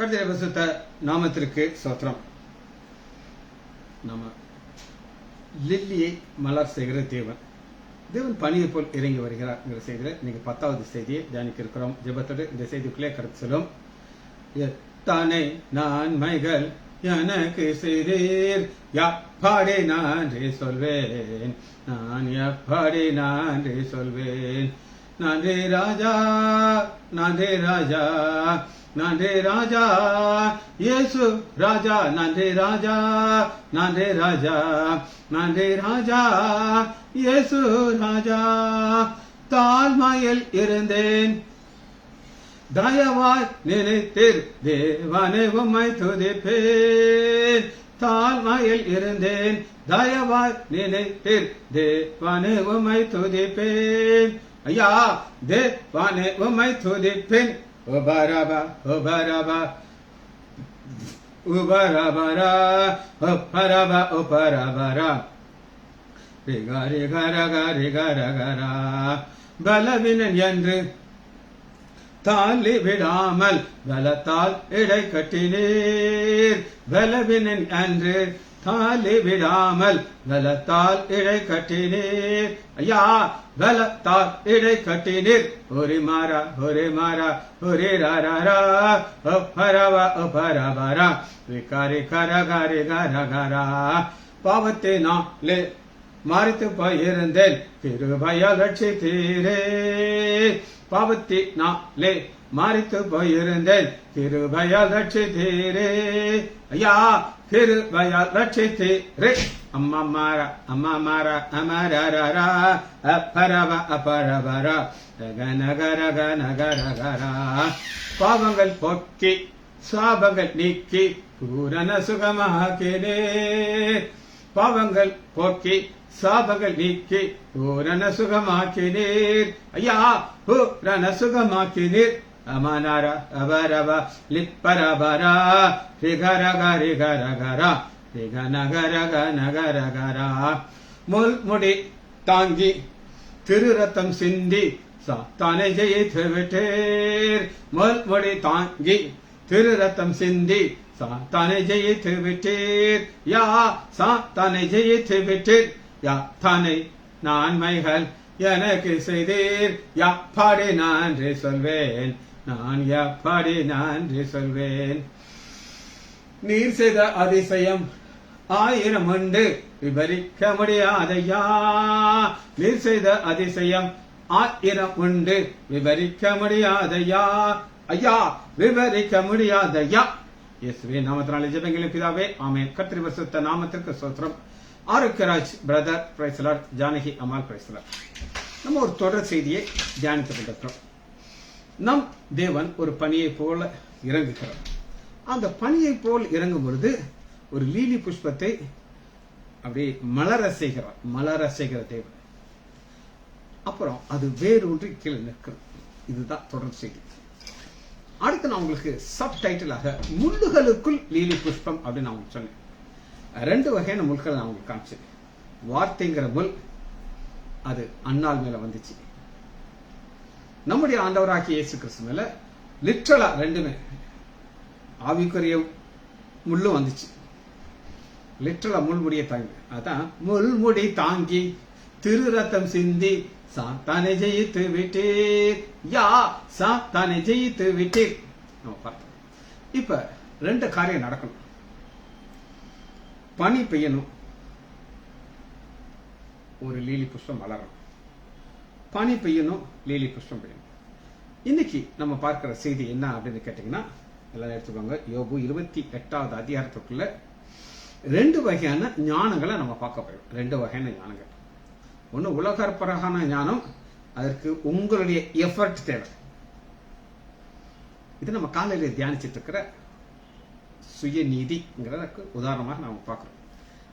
கர்த்தருடைய பரிசுத்த நாமத்திற்கு ஸ்தோத்திரம். நம்ம லில்லியை மலர் செய்கிற தேவன் பணியை போல் இறங்கி வருகிறார் என்கிற செய்தியில இன்னைக்கு 10வது செய்தியை தியானிக்க இருக்கிறோம். ஜெபத்தோடு இந்த செய்திக்குள்ளே கடந்து செல்லும். எத்தனை நன்மைகள் எனக்கு செய்தீர், எப்படி நன்றி சொல்வேன், நான் எப்படி நன்றி சொல்வேன். நன்றி ராஜா, நன்றி ராஜா, நன்றி ராஜா, இயேசு ராஜா, நன்றி ராஜா, நன்றி ராஜா, நன்றி ராஜா, இயேசு ராஜா. தாழ்மையில் இருந்தேன், தயவாய் நினைத்தீர், தேவனை உம்மை துதிப்பேன். தாழ்மையில் இருந்தேன், தயவாய் நினைத்தீர், தேவனை உம்மை துதிப்பேன். ஐயா, தேவனை உம்மை துதிப்பேன். உபரபா உபரபா உபரபரா உபரபா உபரபரா ரிகரி கரகரி கரகரா. பலவீனன் என்று தாலி விடாமல் பலத்தால் இடை கட்டினீர். பலவீனன் என்று தாலி விடாமல் பலத்தால் இடை கட்டினீர். ஐயா, பலத்தால் இடை கட்டினீர். ஒரே மாறா ஒரே மாறா ஒரே ராரா ஒப்பரவா ஒப்பரவரா விகாரி கரகாரி கரகரா. பாவத்தினாலே மறித்து போயிருந்தேன், கிருபையால் ரட்சித்தீரே. பாவத்தினாலே மறித்து போயிருந்தேன், கிருபையால் ரட்சித்தீரே. ஐயா, கிருபையால் ரட்சித்தீரே. அம்மா மாரா அம்மா மாரா அமரரா அப்பரவ அப்பரவரா கனகர கனகரகரா. பாவங்கள் போக்கி சாபங்கள் நீக்கி பூரண சுகமாக்கினே. பாவங்கள் போக்கி சாபங்கள் நீக்கி பூரண சுகமாக்கினீர். ஐயா, பூரண சுகமாக்கினீர். அமனர அவரவ லிப்பரபரா ரிகரக ரிகரகரா ரிகநகரக நகரகரா. முள்முடி தாங்கி திரு ரத்தம் சிந்தி சாத்தானை ஜெயித்து விட்டீர். முள்முடி தாங்கி திரு ரத்தம் சிந்தி சாத்தானை ஜெயித்து விட்டீர். யா சாத்தானை ஜெயித்து விட்டீர். யா தானை நன்மைகள் எனக்கு செய்தீர், எப்படி நன்றி சொல்வேன், நான் எப்படி நன்றி சொல்வேன். நீர் செய்த அதிசயம் 1000 உண்டு, விவரிக்க முடியாதையா. நீர் செய்த அதிசயம் 1000 உண்டு, விவரிக்க முடியாதையா. ஐயா, விவரிக்க முடியாதையா. இயேசுவே நாமத்தினாலே ஜெபங்களின் பிதாவே, ஆமென். கர்த்தருடைய பரிசுத்த நாமத்திற்கு ஸ்தோத்திரம். ஆரோக்கியராஜ் பிரதர் பிரைஸ்லார், ஜானகி அம்மாள் பிரைஸ்லார். நம்ம ஒரு தொடர் செய்தியை தியானித்துக் கொண்டிருக்கிறோம். நம் தேவன் ஒரு பணியை போல இறங்குகிறார். அந்த பணியை போல் இறங்கும் பொழுது ஒரு லீலி புஷ்பத்தை அப்படி மலர செய்கிறார். மலர செய்கிற தேவன். அப்புறம் அது வேரூன்றி கீழே நிற்கிறது. இதுதான் தொடர் செய்தி. அடுத்து நான் உங்களுக்கு சப் டைட்டிலாக முள்ளுகளுக்குள் லீலி புஷ்பம் அப்படின்னு நான் உங்களுக்கு சொன்னேன். 2 வகையான முள்களை நான் உங்களுக்கு காமிச்சேன். வார்த்தைங்கிற முள் அது அன்னாள் மேல வந்துச்சு. நம்முடைய ஆண்டவராகிய இயேசு கிறிஸ்து மேல லிட்டரலா 2மே ஆவிக்குரிய முள்ளும் வந்துச்சு. லிட்டரலா முள்முடியை தாங்கி, அதான் முள்முடி தாங்கி திரு ரத்தம் சிந்தி சாத்தானை ஜெயித்து விட்டீர். யா சாத்தானை ஜெயித்து விட்டீர். நம்ம பார்த்தோம். இப்ப 2 காரியம் நடக்கணும். பனி பெய்யணும், ஒரு லீலி புஷ்பம் வளரணும். பனி பெய்யணும், லீலி புஷ்பம் பெய்யணும். இன்னைக்கு நம்ம பார்க்கிற செய்தி என்ன அப்படின்னு கேட்டீங்கன்னா, எல்லாம் எடுத்துக்கோங்க. யோபு 28வது அதிகாரத்துக்குள்ள 2 வகையான ஞானங்களை நம்ம பார்க்க போறோம். 2 வகையான ஞானங்கள். ஒன்னு உலகப்பிரகான ஞானம், அதற்கு உங்களுடைய எஃபர்ட் தேவை. இது நம்ம காலையில தியானிச்சிட்டு இருக்கிற சுயநீதிங்கிறதுக்கு உதாரணமாக நாம பார்க்கிறோம்.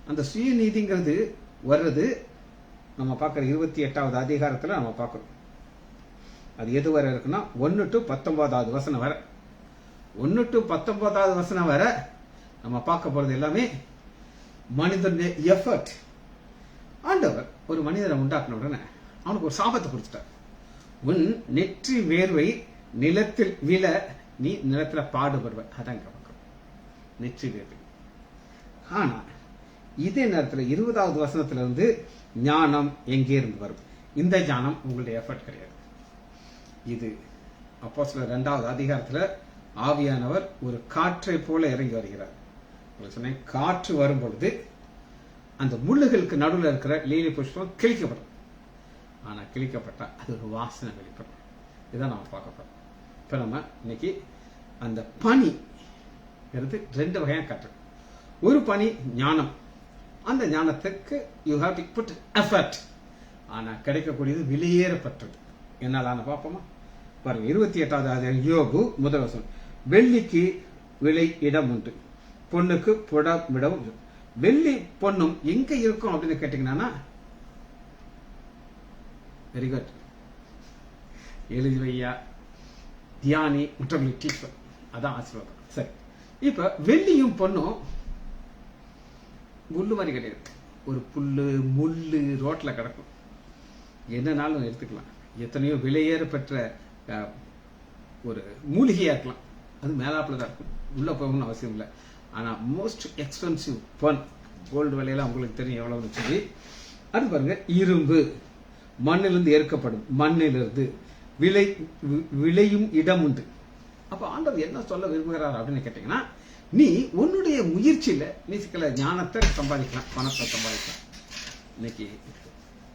அந்த சுயநீதிங்கிறது வர்றது நம்ம பார்க்கிற 28வது அதிகாரத்துல நம்ம பார்க்கிறோம். அது எது வரை இருக்குன்னா 1 to 19வது வசனம் வரை. 1 to 19வது வசனம் வரை நம்ம பார்க்க போறது எல்லாமே மனிதனுடைய எஃபர்ட். ஆண்டவர் ஒரு மனிதனை உண்டாக்குன உடனே அவனுக்கு ஒரு சாபத்தை கொடுத்துட்டார். உன் நெற்றி வேர்வை நிலத்தில் விழ நீ நிலத்துல பாடுபடுவ. அதான் இங்க பார்க்கிறோம் நிச்சயம். ஆனா இதே நேரத்துல 20வது வசனத்துல இருந்து ஞானம் எங்கே இருந்து வரும்? இந்த ஞானம் உங்களுடைய எஃபர்ட் கிடையாது. இது அப்போஸ்தலர் 2வது அதிகாரத்துல ஆவியானவர் ஒரு காற்றை போல இறங்கி வருகிறார். உங்களுக்கு சொன்னேன், காற்று வரும் பொழுது அந்த முள்ளுகளுக்கு நடுவில் இருக்கிற லீலி புஷ்பம் கிழிக்கப்படும். ஆனா கிழிக்கப்பட்டா அது ஒரு வாசனை வெளிப்படும். இதான் நம்ம பார்க்க போறோம். இப்ப நம்ம இன்னைக்கு அந்த பனி 2 வகையா காற்று. ஒரு பனி ஞானம். அந்த ஞானத்துக்கு you have to put effort. ஆனா கிடைக்கக்கூடியது வெளியேறப்பட்டது. என்னால பார்ப்போமா? பாருங்க 28வது அதிகாரம் யோபு முதல் வசனம். வெள்ளிக்கு விலை இடம் உண்டு, பொண்ணுக்கு புடமிடம் உண்டு. வெள்ளி பொண்ணும் எங்க இருக்கும் அப்படின்னு கேட்டீங்கன்னா, வெரி குட், எழுதி வையா, தியானி முற்றமிழ் டீச்சர். அதான் ஆசீர்வாதம். சரி, இப்ப வெள்ளியும் பொண்ணும் முள்ளு மாதிரி கிடையாது. ஒரு புல்லு முள்ளு ரோட்ல கிடக்கும், என்னன்னாலும் எடுத்துக்கலாம். எத்தனையோ விலையேற பெற்ற ஒரு மூலிகையா இருக்கலாம், அது மேலாப்புல தான் இருக்கும், உள்ள போகணும்னு அவசியம் இல்லை. ஆனா மோஸ்ட் எக்ஸ்பென்சிவ் பொன், கோல்டு விலையெல்லாம் உங்களுக்கு தெரியும் எவ்வளவுன்னு சொல்லி. அது பாருங்க, இரும்பு மண்ணிலிருந்து ஏற்கப்படும், மண்ணிலிருந்து விளையும் இடம் உண்டு. அப்ப ஆண்டவர் என்ன சொல்ல விரும்புகிறார் அப்படின்னு கேட்டீங்கன்னா, நீ உன்னுடைய முயற்சியில நீ சிக்கல ஞானத்தை சம்பாதிக்கலாம், பணத்தை சம்பாதிக்கலாம். இன்னைக்கு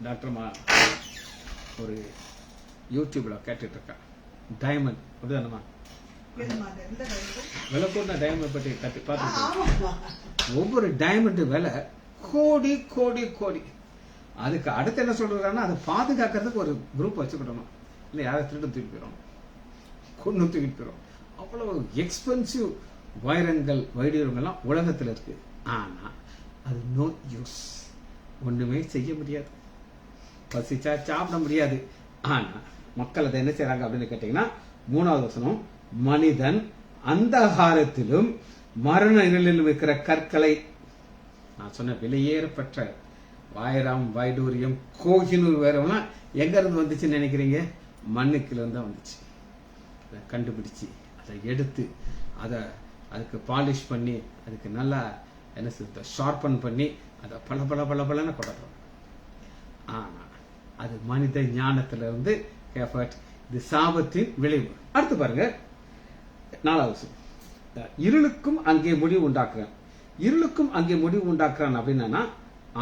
டாக்டர்மா ஒரு யூடியூப்ல கேட்டுட்டு இருக்கா, டைமண்ட் அப்படிதானமா, விலை கூட டைமண்ட் பற்றி கட்டி பார்த்து, ஒவ்வொரு டைமண்ட் விலை கோடி கோடி கோடி. அதுக்கு அடுத்து என்ன சொல்றாங்கன்னா, அதை பாதுகாக்கிறதுக்கு ஒரு குரூப் வச்சுக்கிடணும், இல்லை யாரை திருட்டு தூக்கிட்டு போயிடும், கொண்டு தூக்கிட்டு போயிடும். அவ்வளவு எக்ஸ்பென்சிவ் வைரங்கள் வைடூரியங்கள்லாம் உலகத்தில் இருக்கு. ஆனா அது நோ யூஸ், ஒண்ணுமே செய்ய முடியாது, பசிச்சா சாப்பிட முடியாது. ஆனா மக்கள் அதை என்ன செய்யறாங்க அப்படின்னு கேட்டீங்கன்னா, 3வது வசனம், மனிதன் அந்தகாரத்திலும் மரண நிலையிலும் இருக்கிற கற்களை, நான் சொன்ன விலையேறப்பட்ட வைரம் வைடூரியம் கோஹினூர் வைரம்லாம் எங்க இருந்து வந்துச்சுன்னு நினைக்கிறீங்க? மண்ணுக்குள்ள இருந்து வந்துச்சு. அதை கண்டுபிடிச்சு அதை எடுத்து அதுக்கு பாலிஷ் பண்ணி அதுக்கு நல்லா என்ன சொல்ற ஷார்பன் பண்ணி அதை பல பல பல பலன்னு கொடுக்குறோம். ஆனா அது மனித ஞானத்துல இருந்து எஃபர்ட், இது சாபத்தின் விளைவு. அடுத்து பாருங்க 4வது, இருளுக்கும் அங்கே முடிவு உண்டாக்குறான். இருளுக்கும் அங்கே முடிவு உண்டாக்குறான் அப்படின்னா,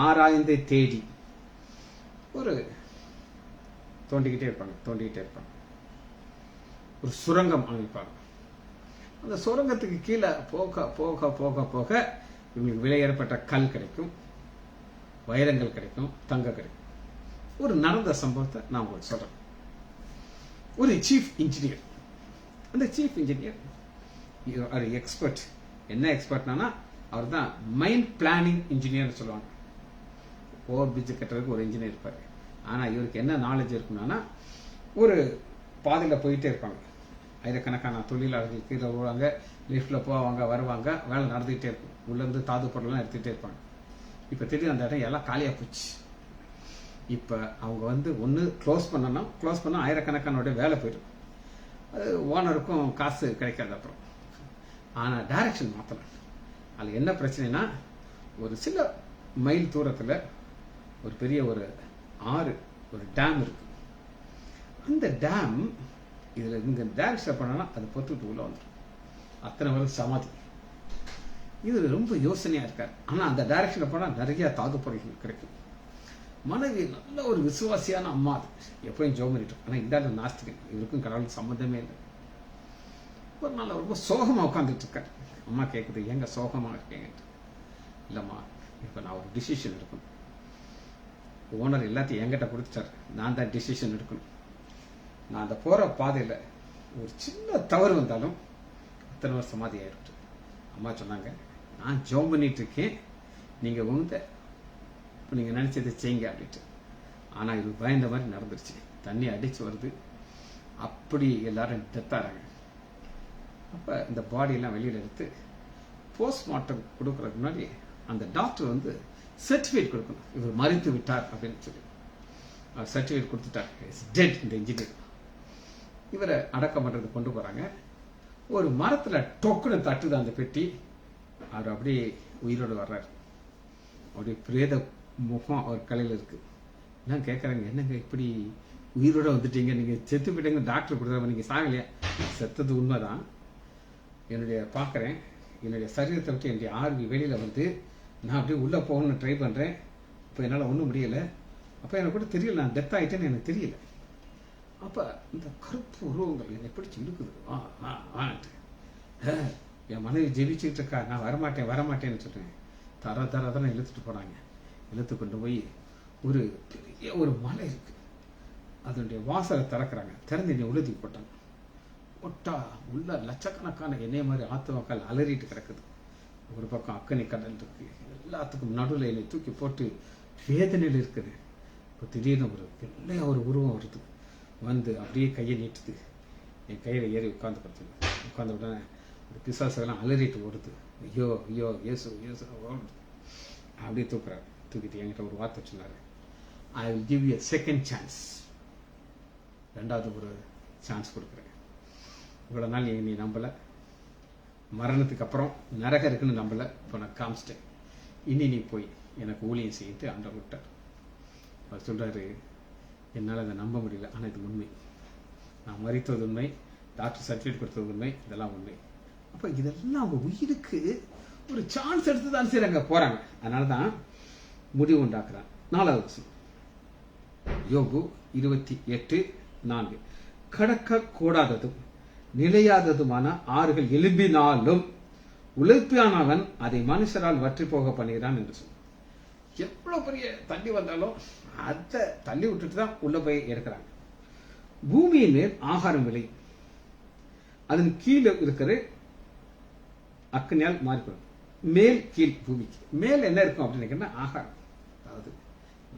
ஆராய்ந்து தேடி ஒரு தோண்டிக்கிட்டே இருப்பாங்க, ஒரு சுரங்கம் அமைப்பாங்க. அந்த சுரங்கத்துக்கு கீழே போக போக போக போக இவங்களுக்கு விலையேறப்பட்ட கல் கிடைக்கும், வைரங்கள் கிடைக்கும், தங்கம் கிடைக்கும். ஒரு நடந்த சம்பவத்தை நான் உங்களுக்கு சொல்றேன். ஒரு சீஃப் இன்ஜினியர், அந்த சீஃப் இன்ஜினியர் ஒரு எக்ஸ்பர்ட். என்ன எக்ஸ்பர்ட்னா, அவர் தான் மைண்ட் பிளானிங் இன்ஜினியர் சொல்லுவாங்க. ஓவர் பிரிட்ஜ் கட்டுறதுக்கு ஒரு இன்ஜினியர் இருப்பாரு. ஆனா இவருக்கு என்ன நாலேஜ் இருக்குன்னா, ஒரு பாதையில போயிட்டே இருப்பாங்க, ஆயிரக்கணக்கான தொழிலாளர்கள் கீழே வருவாங்க, லிஃப்ட்ல போவாங்க வருவாங்க, வேலை நடந்துகிட்டே இருக்கும், உள்ள இருந்து தாது பொருள்லாம் எடுத்துகிட்டே இருப்பாங்க. இப்ப திடீர்னு அந்த இடம் எல்லாம் காலியா போச்சு. இப்ப அவங்க ஒன்னு க்ளோஸ் பண்ண ஆயிரக்கணக்கானோட வேலை போயிடும், அது ஓனருக்கும் காசு கிடைக்காது. அப்புறம் ஆனா டைரக்ஷன் மாத்தலாம். அது என்ன பிரச்சனைனா, ஒரு சில மைல் தூரத்துல ஒரு பெரிய ஒரு ஆறு, ஒரு டேம் இருக்கு. அந்த டேம் இதுல இங்க டைரக்ஷன் பண்ணா அது பொத்துட்டு உள்ள வந்துடும், அத்தனை பேருக்கு சமாதி. இது ரொம்ப யோசனையா இருக்காரு. ஆனா அந்த டைரக்ஷன்ல போனா நிறைய தாது பொருட்கள் கிடைக்கும். மனைவி நல்ல ஒரு விசுவாசியான அம்மா, எப்பயும் ஜோம் பண்ணிட்டு. ஆனா இந்த நாஸ்திகன், இவருக்கும் கடவுளுக்கு சம்மந்தமே இல்லை. ஒரு நாள் ரொம்ப சோகமா உட்காந்துட்டு இருக்காரு. அம்மா கேட்குது, எங்க சோகமா இருக்கீங்க? இல்லம்மா, இப்ப நான் ஒரு டிசிஷன் எடுக்கணும். ஓனர் எல்லாத்தையும் என்கிட்ட கொடுத்துட்டாரு, நான் தான் டிசிஷன் எடுக்கணும். நான் அந்த போற பாதையில ஒரு சின்ன தவறு வந்தாலும் அத்தனை வருஷம் சமாதி ஆயிருக்கு. அம்மா சொன்னாங்க, நான் ஜோம் பண்ணிட்டு இருக்கேன், நீங்க நீங்க நினைச்சதை செய்யுங்க அப்படின்ட்டு. ஆனா இது பயந்த மாதிரி நடந்துருச்சு. தண்ணி அடிச்சு வருது, அப்படி எல்லாரும் டெத் ஆறாங்க. அப்ப இந்த பாடி எல்லாம் வெளியில எடுத்து போஸ்ட்மார்ட்டம் கொடுக்கறதுக்கு முன்னாடி அந்த டாக்டர் சர்டிபிகேட் கொடுக்கணும், இவர் மறித்து விட்டார் அப்படின்னு சொல்லி. சர்டிபிகேட் கொடுத்துட்டார், இஸ் டெட் இந்த இன்ஜினியர். இவரை அடக்கம் பண்றது கொண்டு போறாங்க. ஒரு மரத்துல டொக்குன்னு தட்டுது அந்த பெட்டி. அவர் அப்படியே உயிரோடு வர்றாரு. அப்படியே பிரேத முகம் அவர் கலையில் இருக்கு. நான் கேட்குறாங்க, என்னங்க இப்படி உயிரோட வந்துட்டீங்க, நீங்க செத்து போயிட்டீங்க, டாக்டர் கொடுத்தாங்க, நீங்க சாகலையா? செத்தது உண்மைதான். பார்க்குறேன், என்னுடைய சரீரத்தை விட்டு என்னுடைய ஆர்வி வெளியில வந்து நான் அப்படியே உள்ள போகணும்னு ட்ரை பண்றேன். இப்போ என்னால் ஒன்றும் முடியல. அப்போ எனக்கு கூட தெரியல, நான் டெத் ஆகிட்டேன்னு எனக்கு தெரியல. அப்போ இந்த கருப்பு உருவங்கள் என்னை பிடிச்சி இழுக்குது. என் மனைவி ஜெபிச்சுட்டு இருக்கா, நான் வரமாட்டேன்னு சொல்றேன். தர இழுத்துட்டு போனாங்க. இழுத்து கொண்டு போய் ஒரு பெரிய ஒரு மலை இருக்கு, அதனுடைய வாசலை திறக்கிறாங்க. திறந்து என்னை உழுதி போட்டாங்க. ஒட்டா உள்ள லட்சக்கணக்கான என்னைய மாதிரி ஆத்துமக்கள் அலறிட்டு கிடக்குது. ஒரு பக்கம் அக்கனி கடல் இருக்கு. எல்லாத்துக்கும் நடுவில் என்னை தூக்கி போட்டு வேதனையில் இருக்குது. இப்போ திடீர்னு ஒரு வெள்ளையா ஒரு உருவம் வருது. வந்து அப்படியே கையை நீட்டுது. என் கையில் ஏறி உட்கார்ந்த உடனே ஒரு பிசாசெல்லாம் அலறிட்டு ஓடுது. ஐயோ ஐயோ ஏசு ஏசு ஓடுது. அப்படியே தூக்குறாரு. தூக்கிட்டு என்கிட்ட ஒரு வார்த்தை சொன்னார், I will give you a second chance. ரெண்டாவது ஒரு சான்ஸ் கொடுக்குறேன். இவ்வளோ நாள் நீ நம்பலை, மரணத்துக்கு அப்புறம் நரகம் இருக்குன்னு நம்பலை, இப்போ நான் காமிச்சிட்டேன். இனி நீ போய் எனக்கு ஊழியம் செய்யிட்டு ஆண்டவர் விட்டார். அவர் சொல்கிறாரு, என்னால் அதை நம்ப முடியல, ஆனால் இது உண்மை. நான் மறித்தது உண்மை, டாக்டர் சர்டிஃபிகேட் கொடுத்தது உண்மை, இதெல்லாம் உண்மை. அப்போ இதெல்லாம் அவங்க உயிருக்கு ஒரு சான்ஸ் எடுத்து தான் சரி அங்கே போகிறாங்க. அதனால தான் முடிவு உண்டாக்குறான். 4வது வசனம், யோபு 28:4. கடக்க கூடாததும் நிலையாததுமான ஆறுகள் எழும்பினாலும் உழைப்பியானவன் அதை மனுஷரால் வற்றி போக பண்ணுகிறான் என்று சொன்ன. எவ்வளவு பெரிய தண்ணி வந்தாலும் அதை தள்ளி விட்டுட்டு தான் உள்ள போய் எடுக்கிறாங்க. பூமியின் மேல் ஆகாரம் விலை, அதன் கீழே இருக்கிற அக்கனியால் மாறிப்படும். மேல் கீழ் பூமிக்கு மேல் என்ன இருக்கும் அப்படின்னு ஆகாரம். அதாவது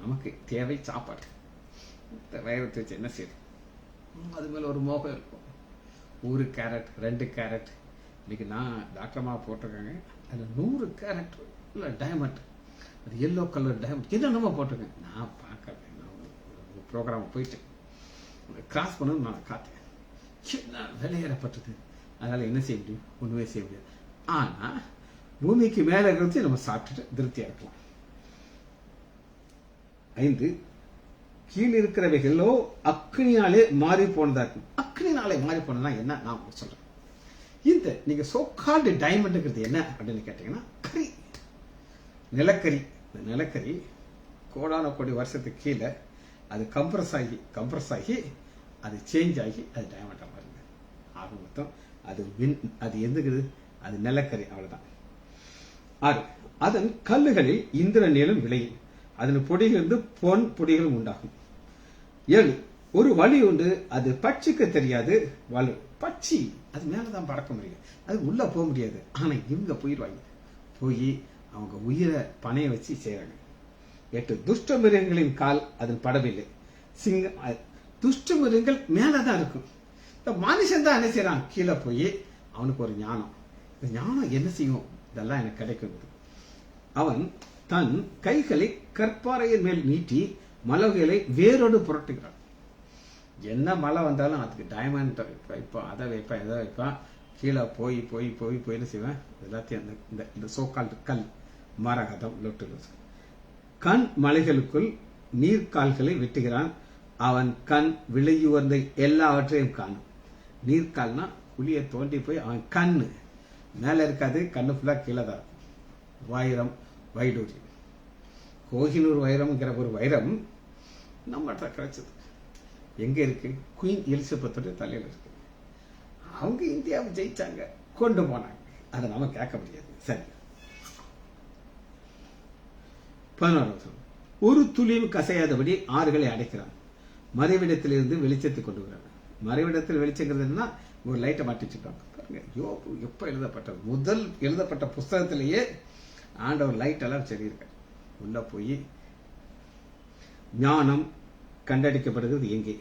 நமக்கு தேவை சாப்பாடு. வயிறத்தை வச்சு என்ன செய்யுது? அது மேல ஒரு மோகம் இருக்கும். 1 கேரட் 2 கேரட். இன்னைக்கு நான் டாக்டர்மா போட்டிருக்காங்க, அதில் 100 கேரட் இல்லை டைமண்ட், அது எல்லோ கலர் டைமண்ட் என்னென்னமோ போட்டிருக்கேன். நான் பார்க்கல, நான் ஒரு ப்ரோக்ராம் போயிட்டு கிராஸ் பண்ணணும்னு நான் காத்தேன். என்ன விலையேறப்பட்டது. அதனால என்ன செய்ய முடியும்? ஒன்றுமே செய்ய முடியாது. ஆனால் பூமிக்கு மேலே இருக்கிறது நம்ம சாப்பிட்டுட்டு திருப்தியாக இருக்கலாம். 5, கீழ் இருக்கிறவைகளோ அக்னியாலே மாறி போனதா இருக்கும். அக்னினாலே மாறி போனதா என்ன நான் சொல்றேன். இந்த நீங்க சோகால்டு டைமண்ட்ங்கிறது என்ன அப்படின்னு கேட்டீங்கன்னா, கரி, நிலக்கரி. இந்த நிலக்கரி கோடான கோடி வருஷத்துக்கு கீழே அது கம்ப்ரஸ் ஆகி அது சேஞ்ச் ஆகி அது டைமண்டா மாறுங்க. ஆக மொத்தம் அது எந்துக்குது, அது நிலக்கரி, அவ்வளவுதான். 6, அதன் கல்லுகளில் இந்திர நீளம் விளையும், அதன் பொடிகளிலிருந்து பொன் பொடிகளும் உண்டாகும். 7, ஒரு வழி உண்டு, அது பட்சிக்க தெரியாது. வலு பட்சி அது மேலதான் பறக்க முடியும், அது உள்ள போக முடியாது. ஆனா இவங்க போயிடுவாங்க. போய் அவங்க உயிரை பணைய வச்சு செய்யறாங்க. 8, துஷ்ட மிருகங்களின் கால் அதன் படவில்லை. சிங்கம், துஷ்ட மிருகங்கள் மேலதான் இருக்கும். இந்த மனுஷன் தான் என்ன செய்யறான்? கீழே போய் அவனுக்கு ஒரு ஞானம். இந்த ஞானம் என்ன செய்யும்? இதெல்லாம் எனக்கு கிடைக்கும். அவன் தன் கைகளை கற்பாறையின் மேல் நீட்டி மலவுகளை வேரோடு புரட்டுகிறான். என்ன மழை வந்தாலும் அதுக்கு டைமண்ட் வைப்பான், அதை வைப்பான், எதை வைப்பான். கீழே போய் போய் போய் போயின்னு செய்வேன். எல்லாத்தையும் இந்த சோக்கால் கல் மரகதம் லொட்டு கண் மலைகளுக்குள் நீர்கால்களை வெட்டுகிறான். அவன் கண் விளையுவந்த எல்லாவற்றையும் காணும். நீர்கால்னா குழிய தோண்டி போய் அவன் கண்ணு மேல இருக்காது, கண்ணு ஃபுல்லா கீழே தான் இருக்கும். வைரம், வைடூரியம், கோஹினூர் வைரம்ங்கிற ஒரு வைரம் நம்ம கிடைச்சது. எங்க இருக்கு? குயின் எலிசபெத்தோட தலையில இருக்கு. அவங்க இந்தியாவை ஜெயிச்சாங்க, கொண்டு போனாங்க. அதை நாம கேட்க முடியாது. சரி, 11, ஒரு துளியும் கசையாதபடி ஆறுகளை அடைக்கிறான். மறைவிடத்திலிருந்து வெளிச்சத்தை கொண்டு வராங்க. மறைவிடத்தில் வெளிச்சங்கிறதுனா ஒரு லைட்டை மாட்டி வச்சுப்பாங்க. பாருங்க, யோபு எப்ப எழுதப்பட்டது? முதல் எழுதப்பட்ட புஸ்தகத்திலேயே ஆண்டவர் லைட் எல்லாம் சரி இருக்க. உள்ள போய் ஞானம் கண்டடிக்கப்படுகிறது எங்கே?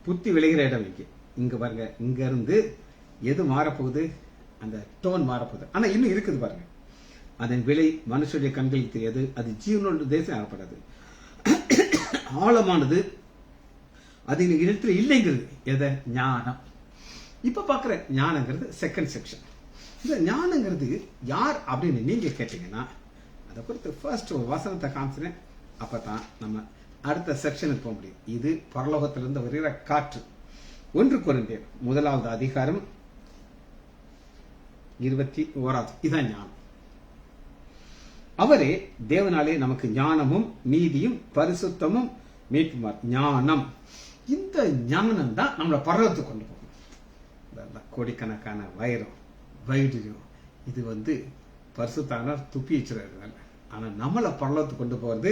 புத்தி விளைகிற இடம் எங்கே? இங்க பாருங்க, இங்க இருந்து எது மாறப்போகுது? அந்த டோன் மாறப்போகுது. ஆனா இன்னும் இருக்குது பாருங்க. அதன் விலை மனுஷனுடைய கண்களுக்கு தெரியாது. அது ஜீவனோட தேசம் ஆகப்படாது. ஆழமானது அது இடத்துல இல்லைங்கிறது. எதை? ஞானம். இப்ப பாக்குற ஞானங்கிறது செகண்ட் செக்ஷன். இந்த ஞானங்கிறது யார் அப்படின்னு நீங்க கேட்டீங்கன்னா அதை குறித்து ஃபர்ஸ்ட் ஒரு வசனத்தை காமிச்சினேன். அப்பதான் நம்ம அடுத்த செக்ஷனுக்கு போக முடியும். இது பரலோகத்திலிருந்து வருகிற காற்று. 1 கொரிந்தியர் 1 அதிகாரம் 21. இதான் ஞானம். அவரே தேவனாலே நமக்கு ஞானமும் நீதியும் பரிசுத்தமும் மீட்புமார். ஞானம், இந்த ஞானம் தான் நம்மளை பரலோகத்துக்கு கொண்டு போகும். கோடிக்கணக்கான வைரம் வைடூரியம் இது பரிசுத்தானார் துப்பி வச்சுருக்காங்க. ஆனா நம்மளை பரலோகத்துக்கு கொண்டு போறது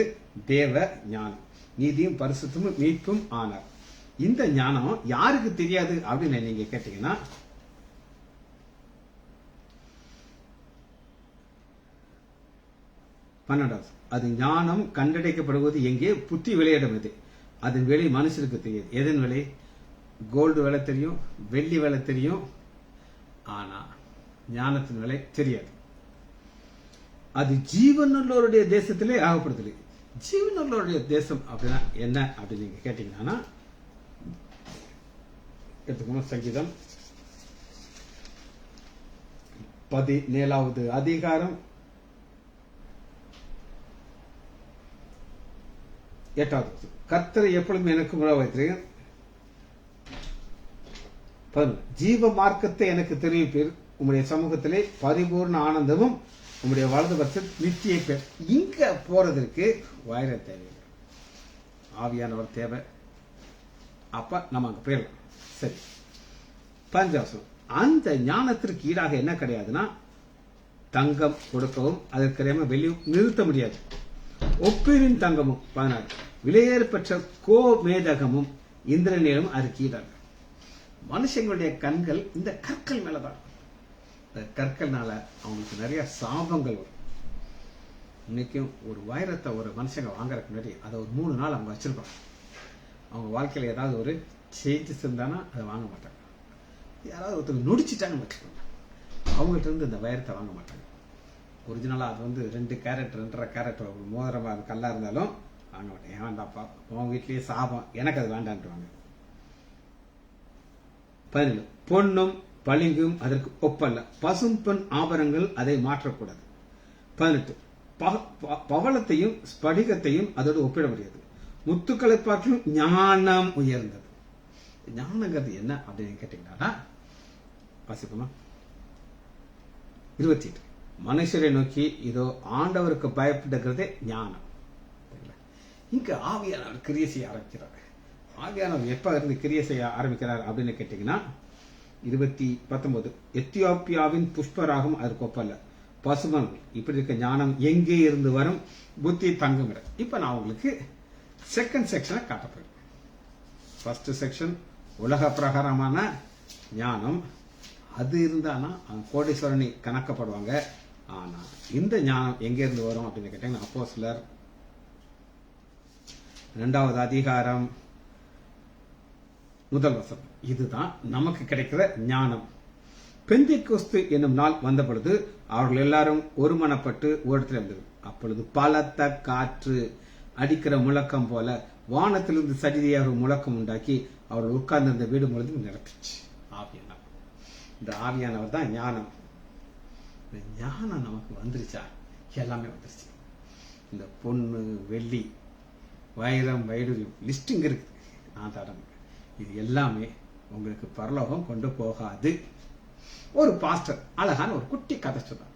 தேவ ஞானம், நீதியும் பரிசுத்தமும் மீட்பும் ஆனார். இந்த ஞானம் யாருக்கு தெரியாது அப்படின்னு நீங்க கேட்டீங்கன்னா, பன்னெண்டாவது, அது ஞானம் கண்டடைக்கப்படுவது எங்கே, புத்தி விளையிடம் எது, அதன் விலை மனுஷனுக்கு தெரியாது. எதன் விலை? கோல்டு விலை தெரியும், வெள்ளி விலை தெரியும், ஆனா ஞானத்தின் விலை தெரியாது. அது ஜீவனுள்ளவருடைய தேசத்திலே ஆகப்படுது. ஜீவனுள்ளவருடைய தேசம் அப்படின்னா என்ன அப்படின்னு நீங்க கேட்டீங்கன்னா, எடுத்துக்கணும் சங்கீதம் 17 அதிகாரம் 8வது, கர்த்தரை எப்பொழுதும் எனக்கு முன்பாக வைத்திருக்கிறேன். ஜீவ மார்க்கத்தை எனக்கு தெரிவிப்பீர், உங்களுடைய சமூகத்திலே பரிபூர்ண ஆனந்தமும் உங்களுடைய வலது பட்சம் நித்திய பேர். இங்க போறதற்கு வைரம் தேவை, ஆவியானவர் தேவை. அப்ப நம்ம அங்க போயிடலாம். சரி, 5வது, அந்த ஞானத்திற்கு ஈடாக என்ன கிடையாதுன்னா, தங்கம் கொடுக்கவும் அதற்கு வெளியும் நிறுத்த முடியாது. ஒப்பீரின் தங்கமும் 16, விலையேறு பெற்ற கோமேதகமும் இந்திரநீளமும் அதுக்கு ஈடாக. மனுஷங்களுடைய கண்கள் இந்த கற்கள் மேலதான். கற்கள்னால அவங்களுக்கு நிறைய சாபங்கள் வரும். இன்னைக்கும் ஒரு வைரத்தை ஒரு மனுஷங்க வாங்குறதுக்கு முன்னாடி அதை ஒரு 3 நாள் அவங்க வச்சிருப்பாங்க. அவங்க வாழ்க்கையில ஏதாவது ஒரு சேஞ்சஸ் இருந்தானா அதை வாங்க மாட்டாங்க. யாராவது ஒருத்தர் நொடிச்சிட்டாங்கன்னு வச்சுக்கோங்க, அவங்கள்ட்ட இருந்து இந்த வைரத்தை வாங்க மாட்டாங்க. ஒரிஜினலா அது 2 கேரட் 2.5 கேரட் ஒரு மோதிரமா கல்லா இருந்தாலும் வாங்க மாட்டேன். ஏன் வேண்டாப்பா, உன் வீட்லயே சாபம், எனக்கு அது வேண்டான்ட்டுவாங்க. 17, பொன்னும் பளிங்கும் அதற்கு ஒப்பல்ல, பசும் பொன் ஆபரணங்கள் அதை மாற்றக்கூடாது. 18, பவளத்தையும் ஸ்படிகத்தையும் அதோடு ஒப்பிட முடியாது. முத்துக்களை பார்க்கலும் ஞானம் உயர்ந்தது. ஞானங்கிறது என்ன அப்படின்னு கேட்டீங்கன்னா, வாசிப்போமா? 28, மனுஷரை நோக்கி இதோ ஆண்டவருக்கு பயப்படுகிறதே ஞானம். இங்க ஆவியானவர் கிரியை செய்ய ஆரம்பிக்கிறார். ஆவியானவர் எப்ப இருந்து கிரியை செய்ய ஆரம்பிக்கிறார் அப்படின்னு கேட்டீங்கன்னா, 19, எத்தியோப்பியாவின் புஷ்பராகம் அதற்கு ஒப்பல்ல, பசுமன். இப்படி இருக்க ஞானம் எங்கே இருந்து வரும், புத்தி தங்குமிட. இப்ப நான் உங்களுக்கு செகண்ட் செக்ஷனை காட்டப்படும். ஃபர்ஸ்ட் செக்ஷன் உலக பிரகாரமான ஞானம், அது இருந்தானா கோடீஸ்வரனை கணக்கப்படுவாங்க. ஆனா இந்த ஞானம் எங்க இருந்து வரும் அப்படின்னு கேட்டீங்கன்னா, அப்போஸ்தலர் 2வது அதிகாரம் 1 வசனம். இதுதான் நமக்கு கிடைக்கிற ஞானம். பெந்தைக்கோஸ்து என்னும் நாள் வந்த பொழுது அவர்கள் எல்லாரும் ஒருமனப்பட்டு ஓடத்தில் இருந்தது. அப்பொழுது பலத்த காற்று அடிக்கிற முழக்கம் போல வானத்திலிருந்து சடிதியாக முழக்கம் உண்டாக்கி அவர்கள் உட்கார்ந்திருந்த வீடு முழுவதும் நிரப்பிச்சு. ஆவியானவர், இந்த ஆவியானவர் தான் ஞானம். இந்த ஞானம் நமக்கு வந்துருச்சா, எல்லாமே வந்துருச்சு. இந்த பொண்ணு வெள்ளி வைரம் வைடூரியம் லிஸ்ட் இங்க இருக்கு, நான் தரேன். இது எல்லாமே உங்களுக்கு பரலோகம் கொண்டு போகாது. ஒரு பாஸ்டர் அழகான ஒரு குட்டி கதை சொன்னார்.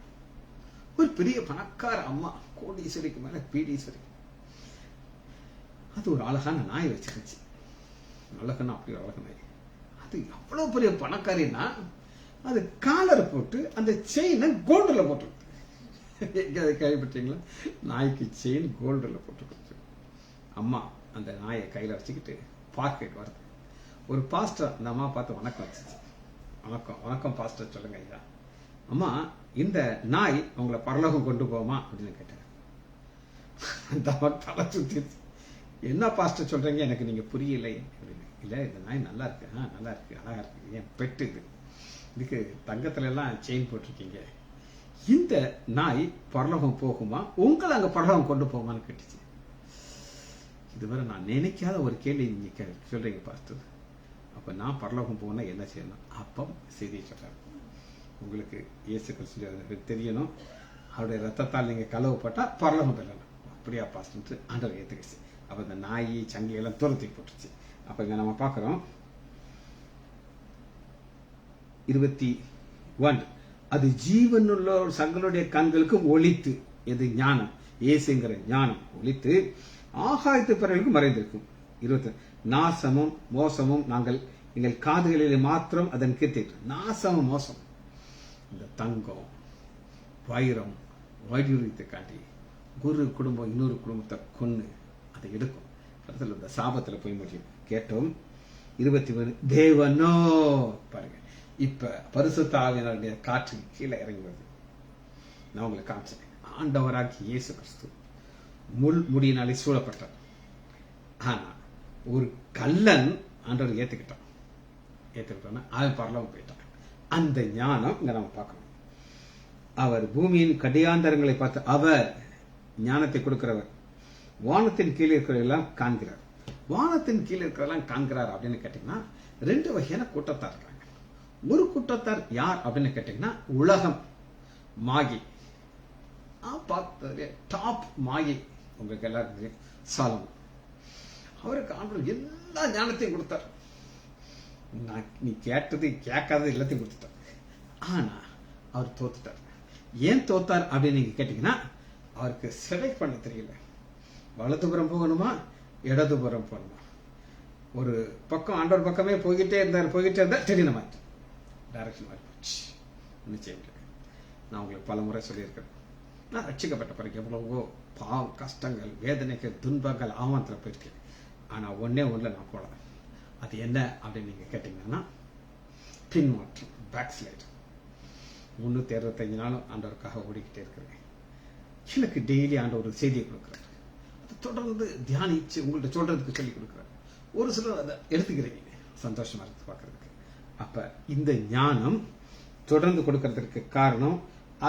ஒரு பெரிய பணக்கார அம்மா, கோடீஸ்வரிக்கு மேல பீடீஸ்வரி, அது ஒரு அழகான நாய் வச்சிருந்துச்சு. அழகனா அப்படி அழகு நாய். அது அவ்வளவு பெரிய பணக்காரின்னா அது காலரை போட்டு அந்த செயினை கோல்டுல போட்டு, எங்க கைப்பற்றீங்களா? நாய்க்கு செயின் கோல்டுல போட்டு கொடுத்து, அம்மா அந்த நாயை கையில வச்சுக்கிட்டு பாக்கெட் வருது. ஒரு பாஸ்டர் அந்த அம்மா பார்த்து வணக்கம் வச்சுச்சு. வணக்கம் வணக்கம் பாஸ்டர், சொல்லுங்க ஐயா. அம்மா, இந்த நாய் உங்களை பரலோகம் கொண்டு போமா அப்படின்னு கேட்டேன். அந்த அம்மா தலை சுத்திச்சு. என்ன பாஸ்டர் சொல்றீங்க, எனக்கு நீங்க புரியலை அப்படின்னு. இல்ல, இந்த நாய் நல்லா இருக்கு, நல்லா இருக்கு, அழகா இருக்கு, என் பெட்டு இது, இதுக்கு தங்கத்துல எல்லாம் செயின் போட்டிருக்கீங்க, இந்த நாய் பரலோகம் போகுமா, உங்களை அங்க பரலோகம் கொண்டு போகுமான்னு கேட்டுச்சு. இதுவரை நான் நினைக்காத ஒரு கேள்வி நீங்க சொல்றீங்க பாஸ்டர். அப்போ நான் பரலோகம் போனால் என்ன செய்யணும்? அப்பம் செய்தியை சொல்கிறார். உங்களுக்கு இயேசு கிறிஸ்து தெரியணும், அவருடைய ரத்தத்தால் நீங்கள் கழுவப்பட்டால் பரலோகம் பெறணும். அப்படியா பாஸ்ட்டு ஆண்டவர் ஏற்றுக்கிச்சு. அப்போ இந்த நாய் சங்கியெல்லாம் துரத்தி போட்டுருச்சு. அப்போ இங்கே நம்ம பார்க்குறோம் 21, அது ஜீவனுள்ள சங்களுடைய கண்களுக்கு ஒளித்து, எது ஞானம், இயேசுங்கிற ஞானம் ஒளித்து ஆகாயத்து பிறர்களுக்கு மறைந்திருக்கும். 20, நாசமும் மோசமும் நாங்கள் எங்கள் காதுகளிலே மாத்திரம் அதன் கீர்த்திட்டு. நாசமும் மோசம், இந்த தங்கம் வைரம் வைடூரியத்தை காட்டி ஒரு குடும்பம் இன்னொரு குடும்பத்தை கொன்று அதை எடுக்கும். படத்தில் இந்த சாபத்தில் போய் முடியும். கேட்டோம். 21, தேவனோ பாருங்க, இப்ப பரிசுத்த ஆவியினுடைய காற்று கீழே இறங்கி வருது. நான் உங்களுக்கு காமிச்சேன். ஆண்டவராகி இயேசு கிறிஸ்து முள் முடியினாலே சூழப்பட்டார். ஆனா ஒரு கள்ளன் ஆண்டவர் ஏத்துக்கிட்டான்னா அவன் பரலோகம் போயிட்டான். அந்த ஞானம் இங்க நம்ம பார்க்கணும். அவர் பூமியின் கடியாந்தரங்களை பார்த்து அவர் ஞானத்தை கொடுக்கிறவர். வானத்தின் கீழே இருக்கிறதெல்லாம் காண்கிறார். வானத்தின் கீழே இருக்கிறதெல்லாம் காண்கிறார் அப்படின்னு கேட்டீங்கன்னா 2 வகையான கூட்டத்தார் இருக்காங்க. ஒரு கூட்டத்தார் யார் அப்படின்னு கேட்டீங்கன்னா உலகம் மாகி. பார்த்து டாப் மாகி உங்களுக்கு எல்லாருக்கும் சாலமோன். அவருக்கு ஆண்டவர் எல்லா ஞானத்தையும் கொடுத்தார். நீ கேட்டது கேட்காதது எல்லாத்தையும் கொடுத்துட்டார். ஆனா அவர் தோத்துட்டார். ஏன் தோத்தார் அப்படின்னு நீங்க கேட்டீங்கன்னா, அவருக்கு செலக்ட் பண்ண தெரியல. வலதுபுறம் போகணுமா இடதுபுறம் போகணுமா? ஒரு பக்கம் ஆண்டவர் பக்கமே போய்கிட்டே இருந்தார் தெரியல மாட்டேன். டைரக்ஷன் மாறி போச்சு. நிச்சயம் நான் உங்களுக்கு பல முறை சொல்லியிருக்கேன். நான் ரட்சிக்கப்பட்ட பிறகு எவ்வளவோ பாவம், கஷ்டங்கள், வேதனைகள், துன்பங்கள், ஆவணத்தில் போயிருக்கேன். ஆனால் ஒன்றில் நான் போல. அது என்ன அப்படின்னு நீங்கள் கேட்டிங்கன்னா, பின்மாற்றம், பேக் ஸ்லைட். 365 நாளும் ஆண்டவருக்காக ஓடிக்கிட்டே இருக்கிறேன். எனக்கு டெய்லி ஆண்டவர் ஒரு செய்தியை கொடுக்குறாரு. அதை தொடர்ந்து தியானிச்சு உங்கள்கிட்ட சொல்றதுக்கு சொல்லி கொடுக்குறாரு. ஒரு சிலர் அதை எடுத்துக்கிறீங்க, சந்தோஷமா இருக்கு பார்க்கறதுக்கு. அப்ப இந்த ஞானம் தொடர்ந்து கொடுக்கறதுக்கு காரணம்,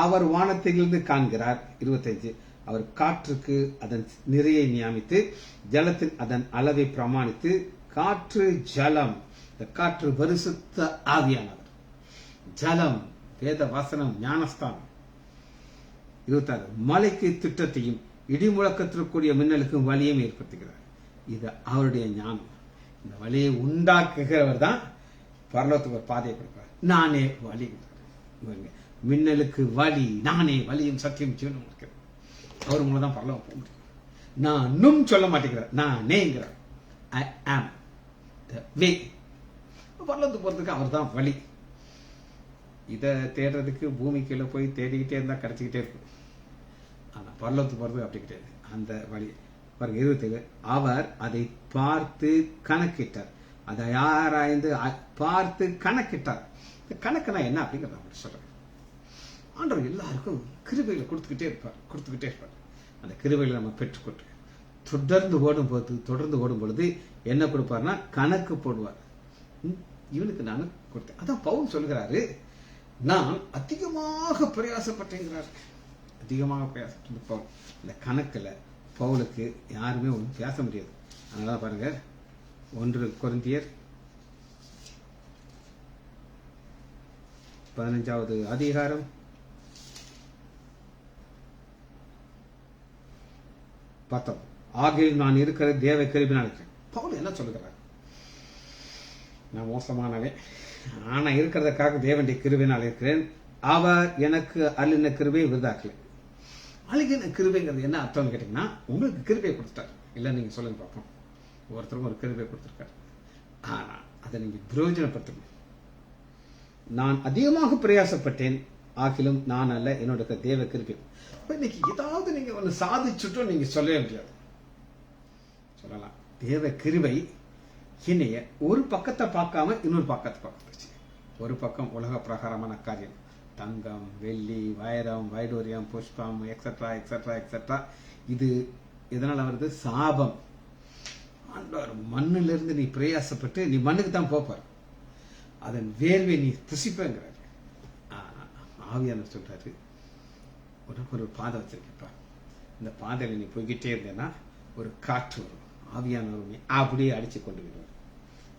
அவர் வானத்திலிருந்து காண்கிறார். 25, அவர் காற்றுக்கு அதன் நிறையை நியமித்து, ஜலத்தில் அதன் அளவை பிரமாணித்து, காற்று ஜலம், இந்த காற்று பரிசுத்த ஆவியானவர், ஜலம் வேத வாசனம் ஞானஸ்தானம். 26, மலைக்கு திட்டத்தையும் இடி முழக்கத்திற்குரிய மின்னலுக்கும் வழியும் ஏற்படுத்துகிறார். இது அவருடைய ஞானம். இந்த வழியை உண்டாக்குகிறவர் தான் பரலோகத்துக்கு ஒரு பாதையை கொடுக்கிறார். நானே வழி, மின்னலுக்கு வழி, நானே வழியும் சத்தியம் ஜீவனும் இருக்கிறேன். அவர் மூலம் தான் பரலோகம் போக முடியும். நானும் சொல்ல மாட்டேங்கிறார், நானேங்கிறார். ஐ ஆம் த வே. பரலோகத்துக்கு போறதுக்கு அவர் தான் வழி. இதை தேடுறதுக்கு பூமி கீழே போய் தேடிக்கிட்டே இருந்தா கிடைச்சிக்கிட்டே இருக்கும். ஆனா பரலோகத்துக்கு போறது அப்படி கிடையாது. அந்த வழி பாருங்க. 27, அவர் அதை பார்த்து கணக்கிட்டார். அதை ஆராய்ந்து பார்த்து கணக்கிட்டார். இந்த கணக்குனா என்ன அப்படிங்கிறத அப்படி சொல்றேன். ஆண்டவர் எல்லாருக்கும் கிருபைகளை கொடுத்துக்கிட்டே இருப்பார். அந்த கிருபைகளை நம்ம பெற்றுக்கொண்டு தொடர்ந்து ஓடும் பொழுது என்ன கொடுப்பார்னா கணக்கு போடுவார். இவனுக்கு நான் கொடுத்தேன். அதான் பவுல் சொல்கிறாரு, நான் அதிகமாக பிரயாசப்பட்டேங்கிறார். அதிகமாக பிரயாசப்பட்டு பவுல். இந்த கணக்குல பவுலுக்கு யாருமே ஒன்றும் பேச முடியாது. அதனால பாருங்க, 1 கொரிந்தியர் 15வது அதிகாரம் 19, ஆகில் நான் இருக்கிற தேவ கிருபையினால் இருக்கிறேன். பவுல் என்ன சொல்லுகிறார்? நான் மோசமானவன், ஆனா இருக்கிறதுக்காக தேவனுடைய கிருபையினால் இருக்கிறேன். அவர் எனக்கு அருளின கிருபையை விருதாக்கல. அழுகின கிருபைங்கிறது என்ன அர்த்தம் கேட்டீங்கன்னா, உங்களுக்கு கிருபையை கொடுத்துட்டார். இல்ல நீங்க சொல்லுங்க பார்ப்போம். ஒருத்தருக்கும் ஒரு கிருபையை கொடுத்திருக்காரு. ஆனா அதை நீங்க பிரயோஜனப்படுத்தணும். நான் அதிகமாக பிரயாசப்பட்டேன், ஆகிலும் நான் அல்ல, என்னோட தேவ கிருபை. இன்னைக்கு ஏதாவது நீங்க ஒன்று சாதிச்சுட்டும் நீங்க சொல்லவே முடியாது. சொல்லலாம், தேவ கிருபை என்னைய ஒரு பக்கத்தை பார்க்காம இன்னொரு பக்கத்தை பார்த்துச்சு. ஒரு பக்கம் உலக பிரகாரமான காரியம், தங்கம், வெள்ளி, வைரம், வைடூரியம், புஷ்பம், எக்ஸெட்ரா எக்ஸெட்ரா எக்ஸெட்ரா. இது எதனால வருது? சாபம். ஆண்டவர் மண்ணிலிருந்து நீ பிரயாசப்பட்டு நீ மண்ணுக்கு தான் போப்பார். அதன் வேர்வை நீ புசிப்பேங்கிறாரு. ஆவியானவர் சொல்றாரு, உனக்கு ஒரு பாதை வச்சிருக்கப்பா. இந்த பாதையில நீ போய்கிட்டே இருந்தேன்னா ஒரு காற்று வரும். ஆவியானவர் நீ அப்படியே அடிச்சு கொண்டு விடுவார்.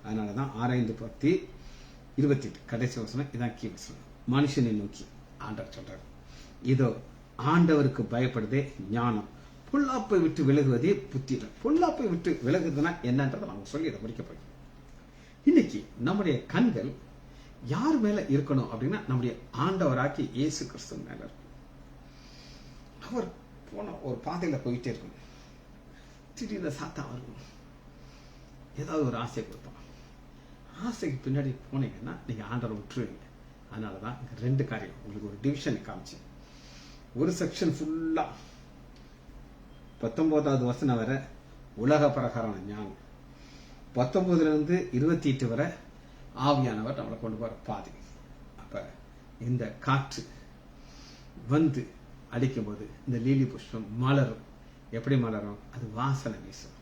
அதனாலதான் 6:28 கடைசி வசனம் இதான் கீ வசனம். மனுஷனை நோக்கி ஆண்டவர் சொல்றாரு, இதோ ஆண்டவருக்கு பயப்படுதே ஞானம், பொல்லாப்பை விட்டு விலகுவதே புத்திரன். பொல்லாப்பை விட்டு விலகுதுன்னா என்னன்றதை நாங்க சொல்லி இதை முடிக்க போறோம். இன்னைக்கு நம்முடைய கண்கள் யார் மேல இருக்கணும் அப்படின்னா நம்முடைய ஆண்டவராக்கி இயேசு கிறிஸ்து மேல இருக்கும். அவர் போன ஒரு பாதையில போயிட்டே இருக்கணும். திடீர்னு சாத்தான் வரும், ஏதாவது ஒரு ஆசையை கொடுப்பான். ஆசைக்கு பின்னாடி போனீங்கன்னா நீங்க ஆண்டவரை விட்டுருவீங்க. அதனாலதான் இங்க 2 காரியம் உங்களுக்கு ஒரு டிவிஷன் காமிச்சேன். ஒரு செக்ஷன் ஃபுல்லா 19வது வசனம் வரை உலக பிரகாரம் ஞானம், 19 28 வரை ஆவியானவர் நம்மளை கொண்டு போற பாதை. அப்ப இந்த காற்று வந்து அடிக்கும் போது இந்த லீலி புஷ்பம் மலரும். எப்படி மலரும்? அது வாசனை வீசும்.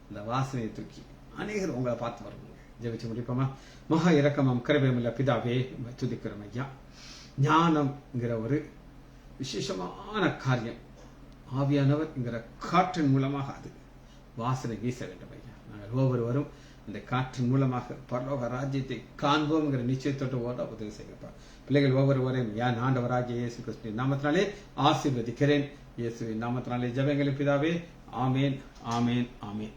இந்த வாசனையை தூக்கி அநேகர் உங்களை பார்த்து வருவாங்க. ஜெபிச்சு முடிப்போமா? மகா இரக்கமும் கிருபையுமுள்ள பிதாவே, துதிக்கிறோம் ஐயா. ஞானம்ங்கிற ஒரு விசேஷமான காரியம் ஆவியானவர் காற்றின் மூலமாக அது வாசனை வீச வேண்டும் ஐயா. நாங்கள் ஒவ்வொருவரும் இந்த காற்றின் மூலமாக பரலோக ராஜ்யத்தை காண்போம் நிச்சயத்தோடு ஓட உதவி செய்யப்பா. பிள்ளைகள் ஒவ்வொருவரையும் யான் ஆண்டவராகிய இயேசு கிறிஸ்துவின் நாமத்தினாலே ஆசீர்வதிக்கிறேன். இயேசுவின் நாமத்தினாலே ஜெபங்களை பிதாவே. ஆமேன், ஆமேன், ஆமேன்.